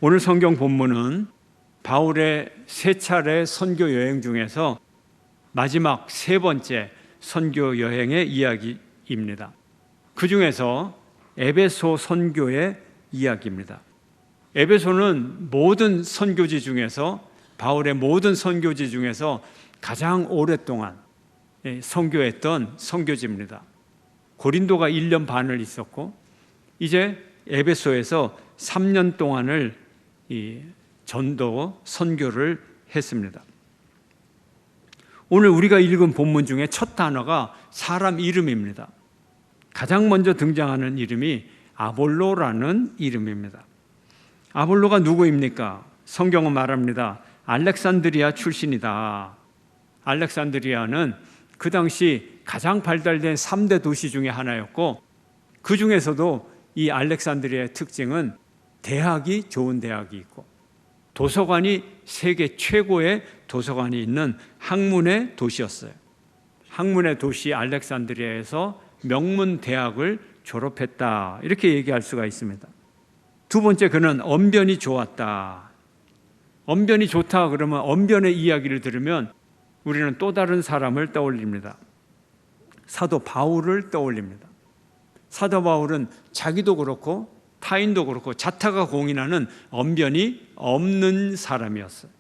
오늘 성경 본문은 바울의 세 차례 선교 여행 중에서 마지막 세 번째 선교 여행의 이야기입니다. 그 중에서 에베소 선교의 이야기입니다. 에베소는 모든 선교지 중에서, 바울의 모든 선교지 중에서 가장 오랫동안 선교했던 선교지입니다. 고린도가 1년 반을 있었고, 이제 에베소에서 3년 동안을 전도 선교를 했습니다. 오늘 우리가 읽은 본문 중에 첫 단어가 사람 이름입니다. 가장 먼저 등장하는 이름이 아볼로라는 이름입니다. 아볼로가 누구입니까? 성경은 말합니다. 알렉산드리아 출신이다. 알렉산드리아는 그 당시 가장 발달된 3대 도시 중에 하나였고, 그 중에서도 이 알렉산드리아의 특징은 대학이 좋은 대학이 있고, 도서관이 세계 최고의 도서관이 있는 학문의 도시였어요. 학문의 도시 알렉산드리아에서 명문 대학을 졸업했다, 이렇게 얘기할 수가 있습니다. 두 번째, 그는 언변이 좋았다. 언변이 좋다 그러면 언변의 이야기를 들으면 우리는 또 다른 사람을 떠올립니다. 사도 바울을 떠올립니다. 사도 바울은 자기도 그렇고 타인도 그렇고 자타가 공인하는 언변이 없는 사람이었어요.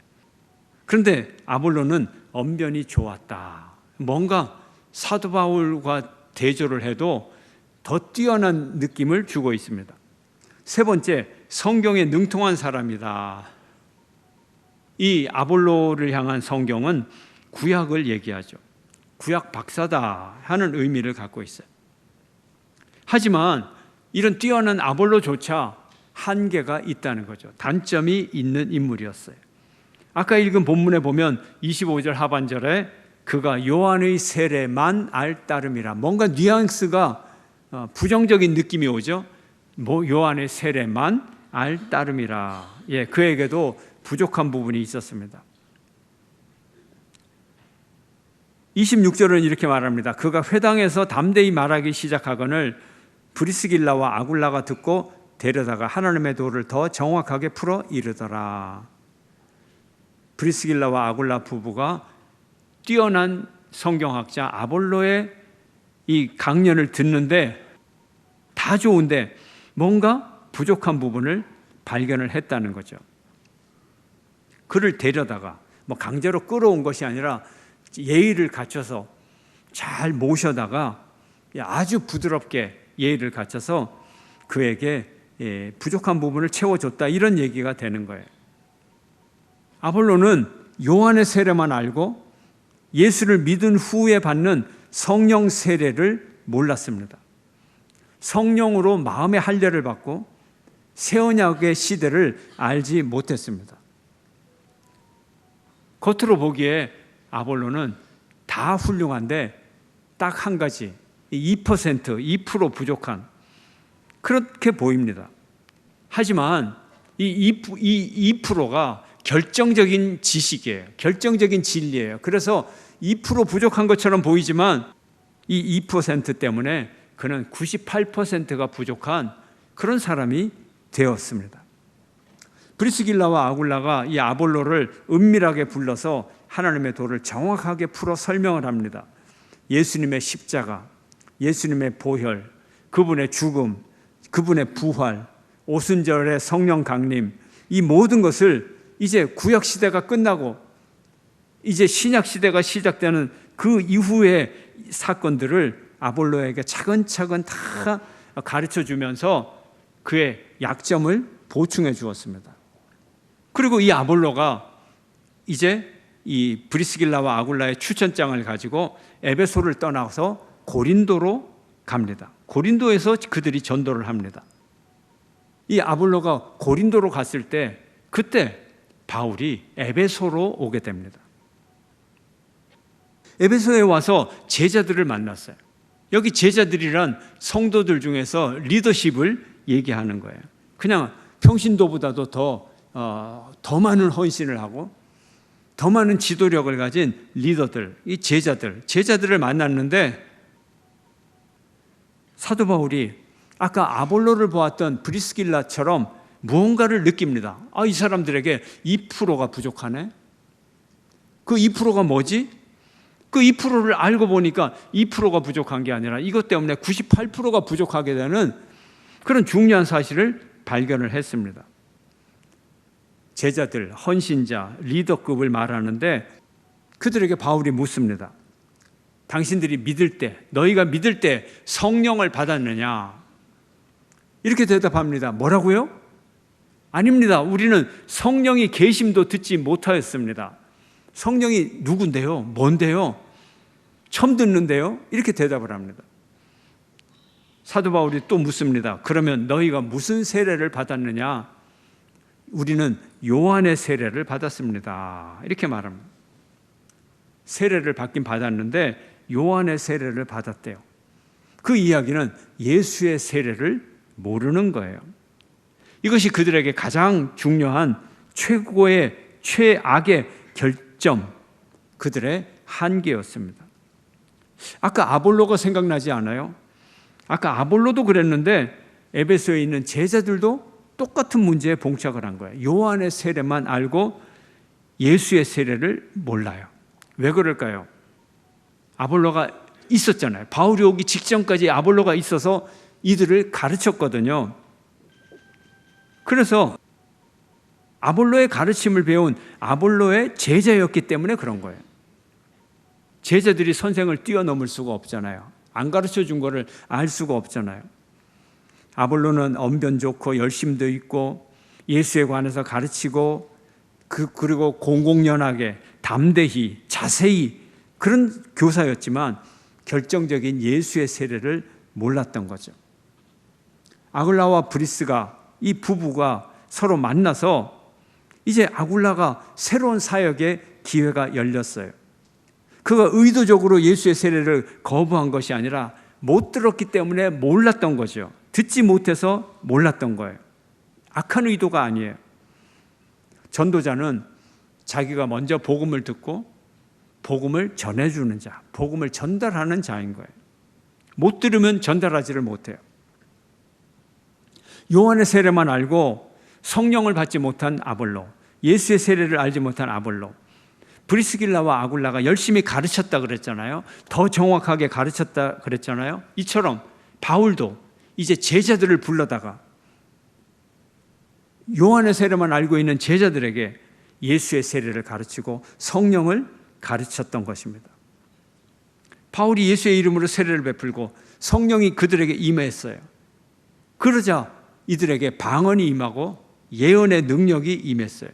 그런데 아볼로는 언변이 좋았다. 뭔가 사도 바울과 대조를 해도 더 뛰어난 느낌을 주고 있습니다. 세 번째, 성경에 능통한 사람이다. 이 아볼로를 향한 성경은 구약을 얘기하죠. 구약 박사다 하는 의미를 갖고 있어요. 하지만 이런 뛰어난 아볼로조차 한계가 있다는 거죠. 단점이 있는 인물이었어요. 아까 읽은 본문에 보면 25절 하반절에 그가 요한의 세례만 알 따름이라, 뭔가 뉘앙스가 부정적인 느낌이 오죠. 요한의 세례만 알 따름이라. 그에게도 부족한 부분이 있었습니다. 26절은 이렇게 말합니다. 그가 회당에서 담대히 말하기 시작하거늘 브리스길라와 아굴라가 듣고 데려다가 하나님의 도를 더 정확하게 풀어 이르더라. 브리스길라와 아굴라 부부가 뛰어난 성경학자 아볼로의 이 강연을 듣는데 다 좋은데 뭔가 부족한 부분을 발견을 했다는 거죠. 그를 데려다가 강제로 끌어온 것이 아니라 예의를 갖춰서 잘 모셔다가 아주 부드럽게 예의를 갖춰서 그에게 부족한 부분을 채워줬다, 이런 얘기가 되는 거예요. 아볼로는 요한의 세례만 알고 예수를 믿은 후에 받는 성령 세례를 몰랐습니다. 성령으로 마음의 할례를 받고 새 언약의 시대를 알지 못했습니다. 겉으로 보기에 아볼로는 다 훌륭한데 딱 한 가지, 2% 부족한, 그렇게 보입니다. 하지만 이 2%가 결정적인 지식이에요. 결정적인 진리예요. 그래서 2% 부족한 것처럼 보이지만 이 2% 때문에 그는 98%가 부족한 그런 사람이 되었습니다. 브리스길라와 아굴라가 이 아볼로를 은밀하게 불러서 하나님의 도를 정확하게 풀어 설명을 합니다. 예수님의 십자가, 예수님의 보혈, 그분의 죽음, 그분의 부활, 오순절의 성령 강림, 이 모든 것을 이제 구약 시대가 끝나고 이제 신약 시대가 시작되는 그 이후의 사건들을 아볼로에게 차근차근 다 가르쳐 주면서 그의 약점을 보충해 주었습니다. 그리고 이 아볼로가 이제 이 브리스길라와 아굴라의 추천장을 가지고 에베소를 떠나서 고린도로 갑니다. 고린도에서 그들이 전도를 합니다. 이 아볼로가 고린도로 갔을 때 그때 바울이 에베소로 오게 됩니다. 에베소에 와서 제자들을 만났어요. 여기 제자들이란 성도들 중에서 리더십을 얘기하는 거예요. 그냥 평신도보다도 더 많은 헌신을 하고 더 많은 지도력을 가진 리더들, 이 제자들을 만났는데 사도 바울이 아까 아볼로를 보았던 브리스길라처럼 무언가를 느낍니다. 이 사람들에게 2%가 부족하네. 그 2%가 뭐지? 그 2%를 알고 보니까 2%가 부족한 게 아니라 이것 때문에 98%가 부족하게 되는 그런 중요한 사실을 발견을 했습니다. 제자들, 헌신자, 리더급을 말하는데 그들에게 바울이 묻습니다. 당신들이 믿을 때, 너희가 믿을 때 성령을 받았느냐? 이렇게 대답합니다. 뭐라고요? 아닙니다. 우리는 성령이 계심도 듣지 못하였습니다. 성령이 누군데요? 뭔데요? 처음 듣는데요? 이렇게 대답을 합니다. 사도 바울이 또 묻습니다. 그러면 너희가 무슨 세례를 받았느냐? 우리는 요한의 세례를 받았습니다. 이렇게 말합니다. 세례를 받긴 받았는데 요한의 세례를 받았대요. 그 이야기는 예수의 세례를 모르는 거예요. 이것이 그들에게 가장 중요한 최고의 최악의 결점, 그들의 한계였습니다. 아까 아볼로가 생각나지 않아요? 아까 아볼로도 그랬는데 에베소에 있는 제자들도 똑같은 문제에 봉착을 한 거예요. 요한의 세례만 알고 예수의 세례를 몰라요. 왜 그럴까요? 아볼로가 있었잖아요. 바울이 오기 직전까지 아볼로가 있어서 이들을 가르쳤거든요. 그래서 아볼로의 가르침을 배운 아볼로의 제자였기 때문에 그런 거예요. 제자들이 선생을 뛰어넘을 수가 없잖아요. 안 가르쳐 준 거를 알 수가 없잖아요. 아볼로는 언변 좋고 열심도 있고 예수에 관해서 가르치고 그리고 공공연하게 담대히 자세히 그런 교사였지만 결정적인 예수의 세례를 몰랐던 거죠. 아굴라와 브리스가 이 부부가 서로 만나서 이제 아굴라가 새로운 사역의 기회가 열렸어요. 그가 의도적으로 예수의 세례를 거부한 것이 아니라 못 들었기 때문에 몰랐던 거죠. 듣지 못해서 몰랐던 거예요. 악한 의도가 아니에요. 전도자는 자기가 먼저 복음을 듣고 복음을 전해주는 자, 복음을 전달하는 자인 거예요. 못 들으면 전달하지를 못해요. 요한의 세례만 알고 성령을 받지 못한 아볼로, 예수의 세례를 알지 못한 아볼로, 브리스길라와 아굴라가 열심히 가르쳤다 그랬잖아요. 더 정확하게 가르쳤다 그랬잖아요. 이처럼 바울도 이제 제자들을 불러다가 요한의 세례만 알고 있는 제자들에게 예수의 세례를 가르치고 성령을 가르쳤던 것입니다. 바울이 예수의 이름으로 세례를 베풀고 성령이 그들에게 임했어요. 그러자 이들에게 방언이 임하고 예언의 능력이 임했어요.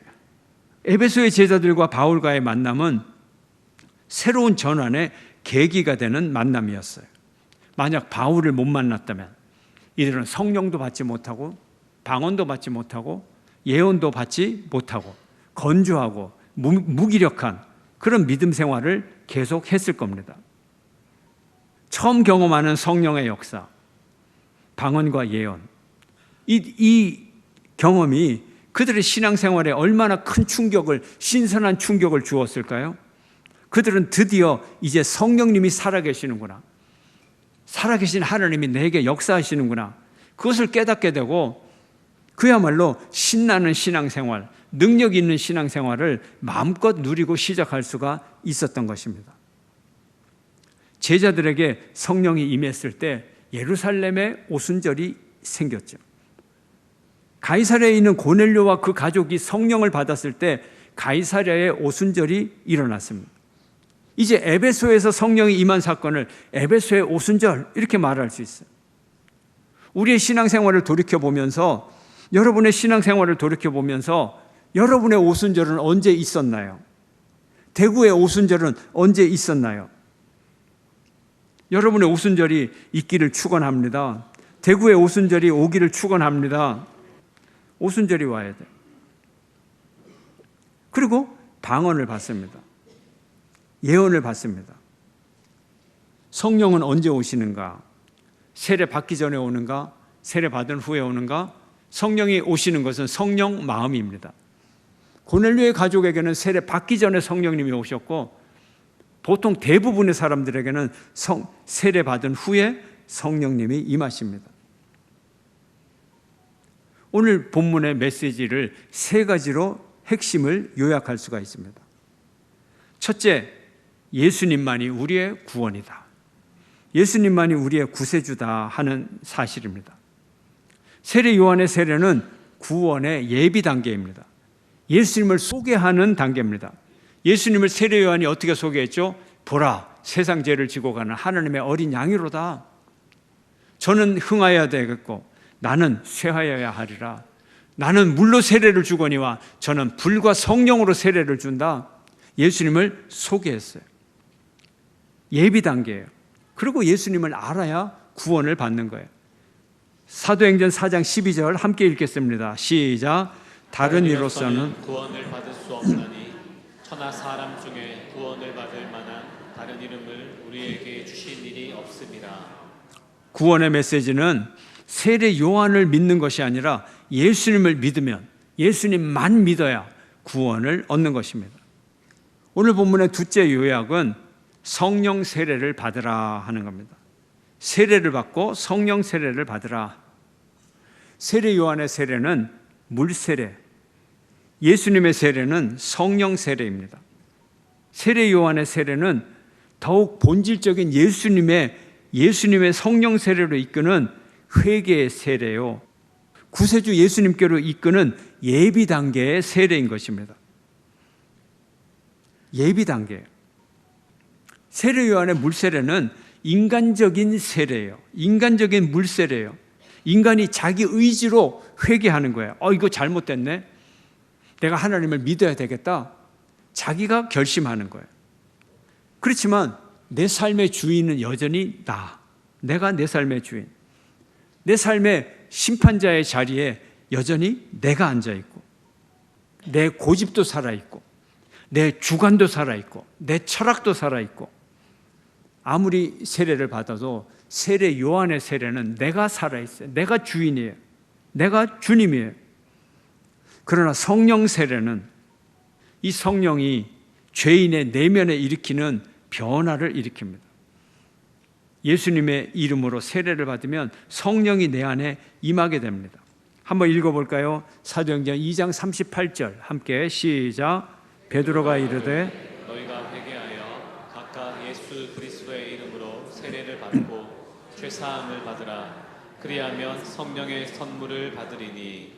에베소의 제자들과 바울과의 만남은 새로운 전환의 계기가 되는 만남이었어요. 만약 바울을 못 만났다면 이들은 성령도 받지 못하고 방언도 받지 못하고 예언도 받지 못하고 건조하고 무기력한 그런 믿음 생활을 계속했을 겁니다. 처음 경험하는 성령의 역사, 방언과 예언, 이 경험이 그들의 신앙생활에 얼마나 큰 충격을, 신선한 충격을 주었을까요? 그들은 드디어 이제 성령님이 살아계시는구나, 살아계신 하나님이 내게 역사하시는구나, 그것을 깨닫게 되고 그야말로 신나는 신앙생활, 능력 있는 신앙생활을 마음껏 누리고 시작할 수가 있었던 것입니다. 제자들에게 성령이 임했을 때 예루살렘에 오순절이 생겼죠. 가이사랴에 있는 고넬료와 그 가족이 성령을 받았을 때 가이사랴에 오순절이 일어났습니다. 이제 에베소에서 성령이 임한 사건을 에베소의 오순절 이렇게 말할 수 있어요. 우리의 신앙생활을 돌이켜보면서, 여러분의 신앙생활을 돌이켜보면서 여러분의 오순절은 언제 있었나요? 대구의 오순절은 언제 있었나요? 여러분의 오순절이 있기를 축원합니다. 대구의 오순절이 오기를 축원합니다. 오순절이 와야 돼요. 그리고 방언을 받습니다. 예언을 받습니다. 성령은 언제 오시는가? 세례 받기 전에 오는가? 세례 받은 후에 오는가? 성령이 오시는 것은 성령 마음입니다. 고넬료의 가족에게는 세례 받기 전에 성령님이 오셨고, 보통 대부분의 사람들에게는 세례 받은 후에 성령님이 임하십니다. 오늘 본문의 메시지를 세 가지로 핵심을 요약할 수가 있습니다. 첫째, 예수님만이 우리의 구원이다. 예수님만이 우리의 구세주다 하는 사실입니다. 세례 요한의 세례는 구원의 예비 단계입니다. 예수님을 소개하는 단계입니다. 예수님을 세례 요한이 어떻게 소개했죠? 보라, 세상 죄를 지고 가는 하나님의 어린 양이로다. 저는 흥하여야 되겠고 나는 쇠하여야 하리라. 나는 물로 세례를 주거니와 저는 불과 성령으로 세례를 준다. 예수님을 소개했어요. 예비 단계예요. 그리고 예수님을 알아야 구원을 받는 거예요. 사도행전 4장 12절 함께 읽겠습니다. 시작. 다른 이로서는 구원을 받을 수 없나니 천하 사람 중에 구원을 받을 만한 다른 이름을 우리에게 주신 일이 없음이라. 구원의 메시지는 세례 요한을 믿는 것이 아니라 예수님을 믿으면, 예수님만 믿어야 구원을 얻는 것입니다. 오늘 본문의 둘째 요약은 성령 세례를 받으라 하는 겁니다. 세례를 받고 성령 세례를 받으라. 세례 요한의 세례는 물 세례, 예수님의 세례는 성령 세례입니다. 세례 요한의 세례는 더욱 본질적인 예수님의 성령 세례로 이끄는 회개의 세례요, 구세주 예수님께로 이끄는 예비 단계의 세례인 것입니다. 예비 단계. 세례 요한의 물 세례는 인간적인 세례예요. 인간적인 물 세례예요. 인간이 자기 의지로 회개하는 거예요. 이거 잘못됐네. 내가 하나님을 믿어야 되겠다. 자기가 결심하는 거예요. 그렇지만 내 삶의 주인은 여전히 내가 내 삶의 주인. 내 삶의 심판자의 자리에 여전히 내가 앉아있고, 내 고집도 살아있고, 내 주관도 살아있고, 내 철학도 살아있고, 아무리 세례를 받아도 세례 요한의 세례는 내가 살아있어요. 내가 주인이에요. 내가 주님이에요. 그러나 성령 세례는 이 성령이 죄인의 내면에 일으키는 변화를 일으킵니다. 예수님의 이름으로 세례를 받으면 성령이 내 안에 임하게 됩니다. 한번 읽어볼까요? 사도행전 2장 38절 함께 시작. 베드로가 이르되 너희가 회개하여 각각 예수 그리스도의 이름으로 세례를 받고 죄사함을 받으라. 그리하면 성령의 선물을 받으리니.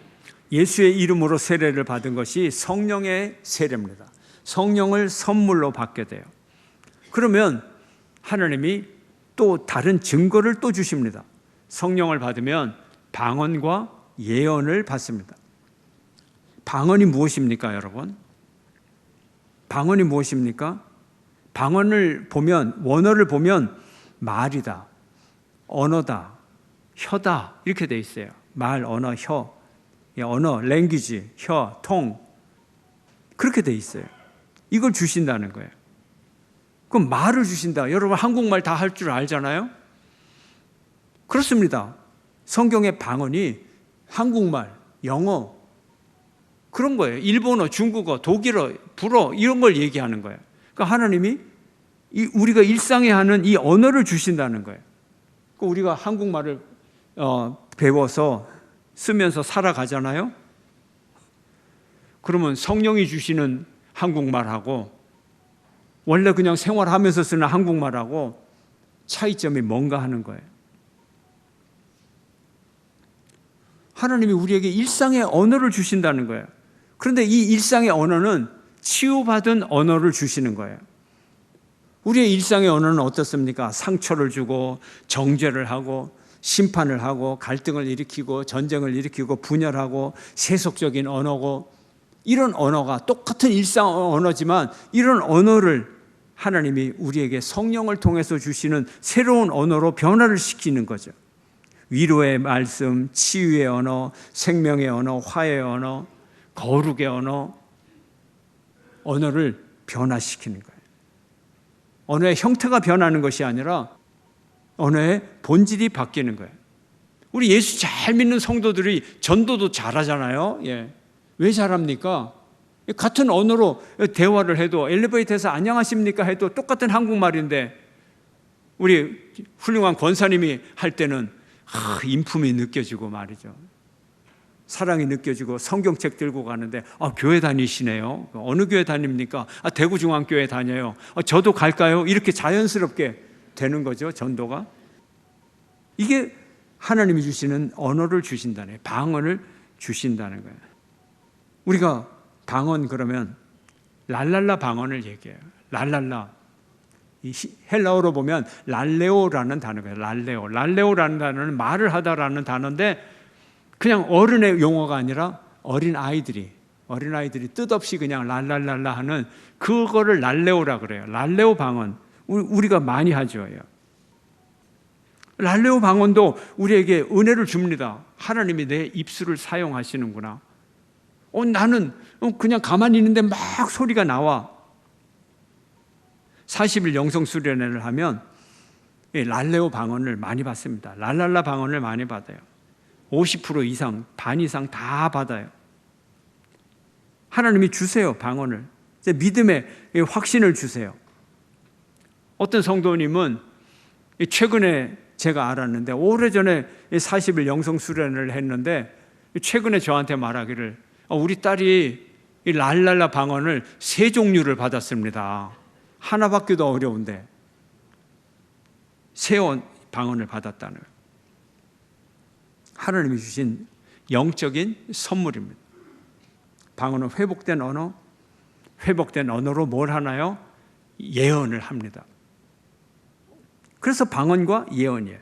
예수의 이름으로 세례를 받은 것이 성령의 세례입니다. 성령을 선물로 받게 돼요. 그러면 하나님이 또 다른 증거를 또 주십니다. 성령을 받으면 방언과 예언을 받습니다. 방언이 무엇입니까, 여러분? 방언이 무엇입니까? 방언을 보면, 원어를 보면 말이다, 언어다, 혀다 이렇게 돼 있어요. 말, 언어, 혀, 언어, 랭귀지, 혀, 통 그렇게 돼 있어요. 이걸 주신다는 거예요. 그럼 말을 주신다. 여러분 한국말 다 할 줄 알잖아요? 그렇습니다. 성경의 방언이 한국말, 영어 그런 거예요. 일본어, 중국어, 독일어, 불어 이런 걸 얘기하는 거예요. 그러니까 하나님이 우리가 일상에 하는 이 언어를 주신다는 거예요. 우리가 한국말을 배워서 쓰면서 살아가잖아요. 그러면 성령이 주시는 한국말하고 원래 그냥 생활하면서 쓰는 한국말하고 차이점이 뭔가 하는 거예요. 하나님이 우리에게 일상의 언어를 주신다는 거예요. 그런데 이 일상의 언어는 치유받은 언어를 주시는 거예요. 우리의 일상의 언어는 어떻습니까? 상처를 주고 정죄를 하고 심판을 하고 갈등을 일으키고 전쟁을 일으키고 분열하고 세속적인 언어고, 이런 언어가 똑같은 일상 언어지만 이런 언어를 하나님이 우리에게 성령을 통해서 주시는 새로운 언어로 변화를 시키는 거죠. 위로의 말씀, 치유의 언어, 생명의 언어, 화해의 언어, 거룩의 언어를 변화시키는 거예요. 언어의 형태가 변하는 것이 아니라 언어의 본질이 바뀌는 거예요. 우리 예수 잘 믿는 성도들이 전도도 잘하잖아요. 왜 잘합니까? 같은 언어로 대화를 해도, 엘리베이터에서 안녕하십니까 해도 똑같은 한국말인데 우리 훌륭한 권사님이 할 때는 인품이 느껴지고 말이죠. 사랑이 느껴지고 성경책 들고 가는데 교회 다니시네요. 어느 교회 다닙니까? 대구중앙교회 다녀요. 저도 갈까요? 이렇게 자연스럽게 되는 거죠. 전도가. 이게 하나님이 주시는 언어를 주신다는 거예요. 방언을 주신다는 거예요. 우리가 방언 그러면 랄랄라 방언을 얘기해요. 랄랄라. 이 헬라어로 보면 랄레오라는 단어예요. 랄레오. 랄레오라는 단어는 말을 하다라는 단어인데 그냥 어른의 용어가 아니라 어린 아이들이 뜻없이 그냥 랄랄랄라 하는 그거를 랄레오라 그래요. 랄레오 방언. 우리가 많이 하죠. 랄레오 방언도 우리에게 은혜를 줍니다. 하나님이 내 입술을 사용하시는구나. 나는 그냥 가만히 있는데 막 소리가 나와. 40일 영성 수련회를 하면 랄레오 방언을 많이 받습니다. 랄랄라 방언을 많이 받아요. 50% 이상, 반 이상 다 받아요. 하나님이 주세요, 방언을. 믿음의 확신을 주세요. 어떤 성도님은 최근에 제가 알았는데 오래전에 40일 영성 수련회를 했는데 최근에 저한테 말하기를 우리 딸이 이 랄랄라 방언을 3종류를 받았습니다. 하나밖에도 어려운데 3 방언을 받았다는 거예요. 하나님이 주신 영적인 선물입니다. 방언은 회복된 언어로 뭘 하나요? 예언을 합니다. 그래서 방언과 예언이에요.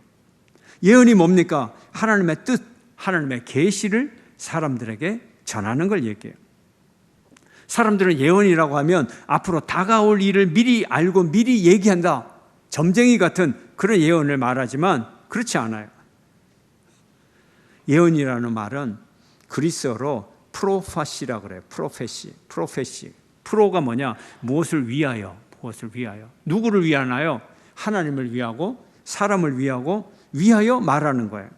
예언이 뭡니까? 하나님의 뜻, 하나님의 계시를 사람들에게 전하는 걸 얘기해요. 사람들은 예언이라고 하면 앞으로 다가올 일을 미리 알고 미리 얘기한다. 점쟁이 같은 그런 예언을 말하지만 그렇지 않아요. 예언이라는 말은 그리스어로 프로파시라고 그래요. 프로페시. 프로가 뭐냐? 무엇을 위하여. 누구를 위하나요? 하나님을 위하고 사람을 위하여 말하는 거예요.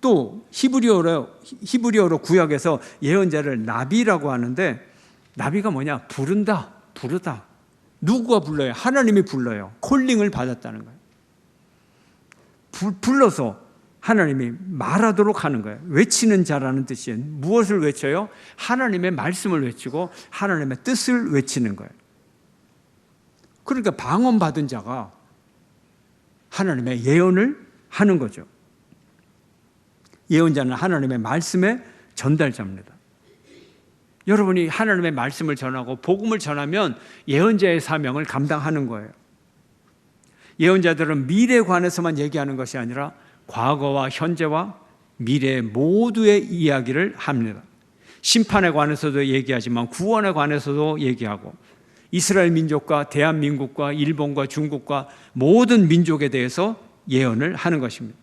또 히브리어로 구약에서 예언자를 나비라고 하는데 나비가 뭐냐? 부르다. 누구가 불러요? 하나님이 불러요. 콜링을 받았다는 거예요. 불러서 하나님이 말하도록 하는 거예요. 외치는 자라는 뜻이에요. 무엇을 외쳐요? 하나님의 말씀을 외치고 하나님의 뜻을 외치는 거예요. 그러니까 방언 받은 자가 하나님의 예언을 하는 거죠. 예언자는 하나님의 말씀의 전달자입니다. 여러분이 하나님의 말씀을 전하고 복음을 전하면 예언자의 사명을 감당하는 거예요. 예언자들은 미래에 관해서만 얘기하는 것이 아니라 과거와 현재와 미래 모두의 이야기를 합니다. 심판에 관해서도 얘기하지만 구원에 관해서도 얘기하고 이스라엘 민족과 대한민국과 일본과 중국과 모든 민족에 대해서 예언을 하는 것입니다.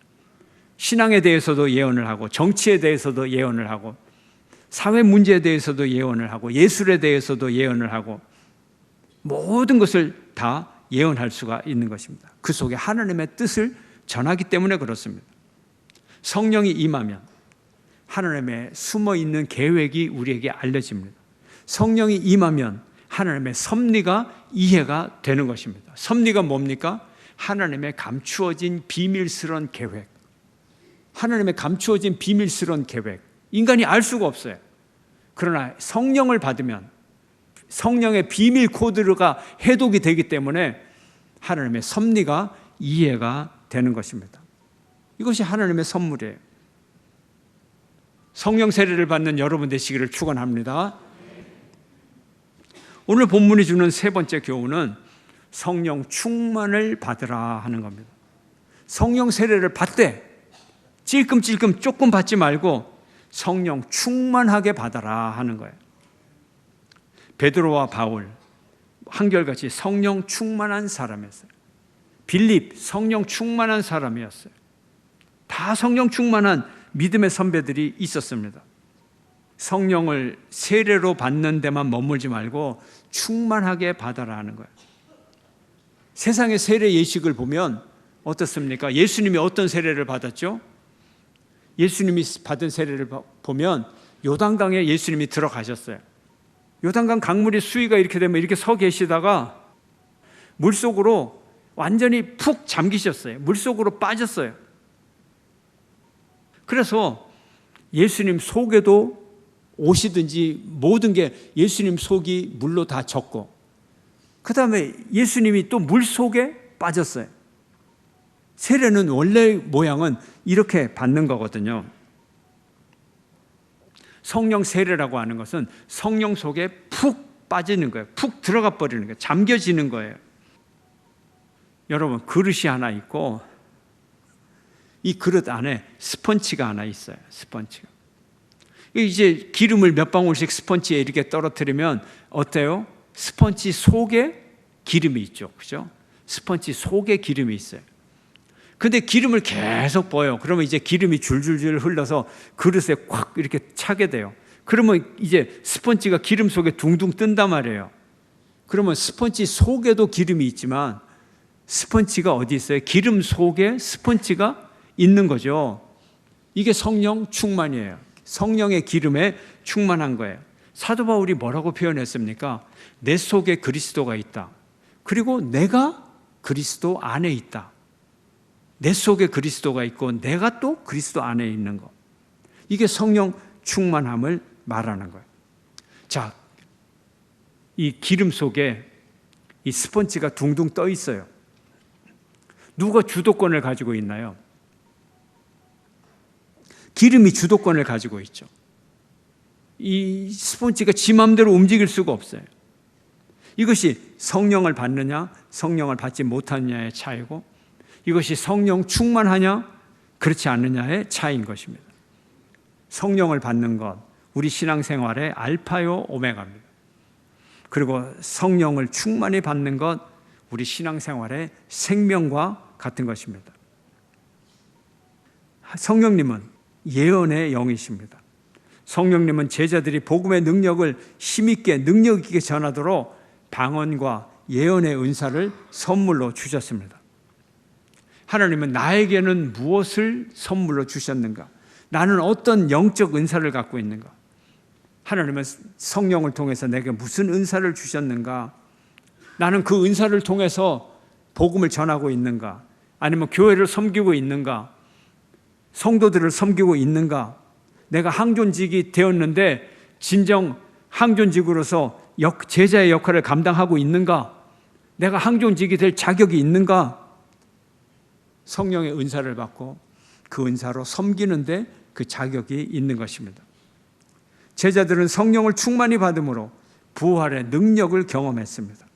신앙에 대해서도 예언을 하고 정치에 대해서도 예언을 하고 사회 문제에 대해서도 예언을 하고 예술에 대해서도 예언을 하고 모든 것을 다 예언할 수가 있는 것입니다. 그 속에 하나님의 뜻을 전하기 때문에 그렇습니다. 성령이 임하면 하나님의 숨어있는 계획이 우리에게 알려집니다. 성령이 임하면 하나님의 섭리가 이해가 되는 것입니다. 섭리가 뭡니까? 하나님의 감추어진 비밀스러운 계획. 하나님의 감추어진 비밀스러운 계획. 인간이 알 수가 없어요. 그러나 성령을 받으면 성령의 비밀 코드가 해독이 되기 때문에 하나님의 섭리가 이해가 되는 것입니다. 이것이 하나님의 선물이에요. 성령 세례를 받는 여러분 되시기를 축원합니다. 오늘 본문이 주는 3번째 교훈은 성령 충만을 받으라 하는 겁니다. 성령 세례를 받되 찔끔찔끔 조금 받지 말고 성령 충만하게 받아라 하는 거예요. 베드로와 바울 한결같이 성령 충만한 사람이었어요. 빌립 성령 충만한 사람이었어요. 다 성령 충만한 믿음의 선배들이 있었습니다. 성령을 세례로 받는 데만 머물지 말고 충만하게 받아라 하는 거예요. 세상의 세례 예식을 보면 어떻습니까? 예수님이 어떤 세례를 받았죠? 예수님이 받은 세례를 보면 요단강에 예수님이 들어가셨어요. 요단강 강물이 수위가 이렇게 되면 이렇게 서 계시다가 물속으로 완전히 푹 잠기셨어요. 물속으로 빠졌어요. 그래서 예수님 속에도 옷이든지 모든 게 예수님 속이 물로 다 젖고, 그 다음에 예수님이 또 물 속에 빠졌어요. 세례는 원래 모양은 이렇게 받는 거거든요. 성령 세례라고 하는 것은 성령 속에 푹 빠지는 거예요. 푹 들어가 버리는 거예요. 잠겨지는 거예요. 여러분, 그릇이 하나 있고 이 그릇 안에 스펀지가 하나 있어요. 스펀지가. 이제 기름을 몇 방울씩 스펀지에 이렇게 떨어뜨리면 어때요? 스펀지 속에 기름이 있죠. 그죠? 스펀지 속에 기름이 있어요. 근데 기름을 계속 부어요. 그러면 이제 기름이 줄줄줄 흘러서 그릇에 콱 이렇게 차게 돼요. 그러면 이제 스펀지가 기름 속에 둥둥 뜬단 말이에요. 그러면 스펀지 속에도 기름이 있지만 스펀지가 어디 있어요? 기름 속에 스펀지가 있는 거죠. 이게 성령 충만이에요. 성령의 기름에 충만한 거예요. 사도 바울이 뭐라고 표현했습니까? 내 속에 그리스도가 있다. 그리고 내가 그리스도 안에 있다. 내 속에 그리스도가 있고 내가 또 그리스도 안에 있는 것. 이게 성령 충만함을 말하는 거예요. 자, 이 기름 속에 이 스펀지가 둥둥 떠 있어요. 누가 주도권을 가지고 있나요? 기름이 주도권을 가지고 있죠. 이 스펀지가 지 마음대로 움직일 수가 없어요. 이것이 성령을 받느냐, 성령을 받지 못하느냐의 차이고, 이것이 성령 충만하냐, 그렇지 않느냐의 차이인 것입니다. 성령을 받는 것, 우리 신앙생활의 알파요 오메가입니다. 그리고 성령을 충만히 받는 것, 우리 신앙생활의 생명과 같은 것입니다. 성령님은 예언의 영이십니다. 성령님은 제자들이 복음의 능력을 힘있게 능력 있게 전하도록 방언과 예언의 은사를 선물로 주셨습니다. 하나님은 나에게는 무엇을 선물로 주셨는가? 나는 어떤 영적 은사를 갖고 있는가? 하나님은 성령을 통해서 내게 무슨 은사를 주셨는가? 나는 그 은사를 통해서 복음을 전하고 있는가? 아니면 교회를 섬기고 있는가? 성도들을 섬기고 있는가? 내가 항존직이 되었는데 진정 항존직으로서 제자의 역할을 감당하고 있는가? 내가 항존직이 될 자격이 있는가? 성령의 은사를 받고 그 은사로 섬기는데 그 자격이 있는 것입니다. 제자들은 성령을 충만히 받음으로 부활의 능력을 경험했습니다.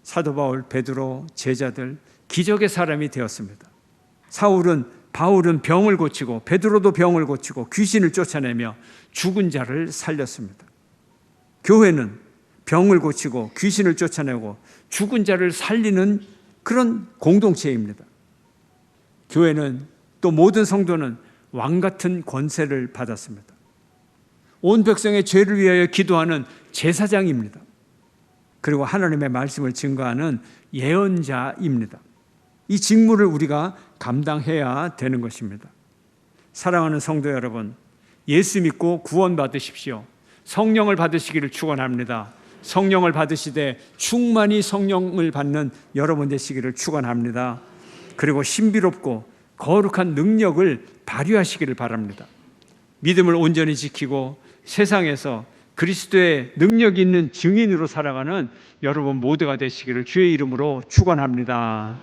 사도 바울, 베드로, 제자들 기적의 사람이 되었습니다. 바울은 병을 고치고 베드로도 병을 고치고 귀신을 쫓아내며 죽은 자를 살렸습니다. 교회는 병을 고치고 귀신을 쫓아내고 죽은 자를 살리는 그런 공동체입니다. 교회는 또 모든 성도는 왕 같은 권세를 받았습니다. 온 백성의 죄를 위하여 기도하는 제사장입니다. 그리고 하나님의 말씀을 증거하는 예언자입니다. 이 직무를 우리가 감당해야 되는 것입니다. 사랑하는 성도 여러분, 예수 믿고 구원 받으십시오. 성령을 받으시기를 축원합니다. 성령을 받으시되 충만히 성령을 받는 여러분 되시기를 축원합니다. 그리고 신비롭고 거룩한 능력을 발휘하시기를 바랍니다. 믿음을 온전히 지키고 세상에서 그리스도의 능력 있는 증인으로 살아가는 여러분 모두가 되시기를 주의 이름으로 축원합니다.